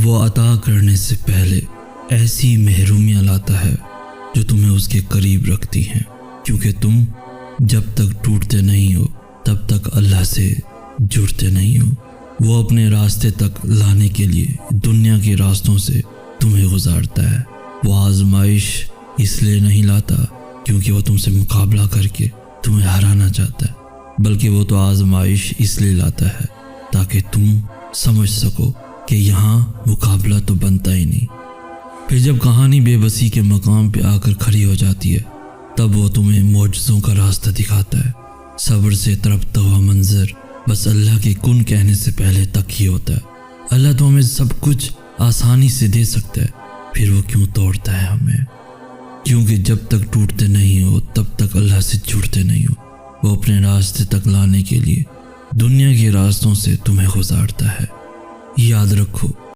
وہ عطا کرنے سے پہلے ایسی محرومیاں لاتا ہے جو تمہیں اس کے قریب رکھتی ہیں، کیونکہ تم جب تک ٹوٹتے نہیں ہو تب تک اللہ سے جڑتے نہیں ہو۔ وہ اپنے راستے تک لانے کے لیے دنیا کے راستوں سے تمہیں گزارتا ہے۔ وہ آزمائش اس لیے نہیں لاتا کیونکہ وہ تم سے مقابلہ کر کے تمہیں ہرانا چاہتا ہے، بلکہ وہ تو آزمائش اس لیے لاتا ہے تاکہ تم سمجھ سکو کہ یہاں مقابلہ تو بنتا ہی نہیں۔ پھر جب کہانی بے بسی کے مقام پہ آ کر کھڑی ہو جاتی ہے تب وہ تمہیں معجزوں کا راستہ دکھاتا ہے۔ صبر سے تڑپتا ہوا منظر بس اللہ کے کن کہنے سے پہلے تک ہی ہوتا ہے۔ اللہ تو ہمیں سب کچھ آسانی سے دے سکتا ہے، پھر وہ کیوں توڑتا ہے ہمیں؟ کیونکہ جب تک ٹوٹتے نہیں ہو تب تک اللہ سے جڑتے نہیں ہو۔ وہ اپنے راستے تک لانے کے لیے دنیا کے راستوں سے تمہیں گزارتا ہے۔ یاد رکھو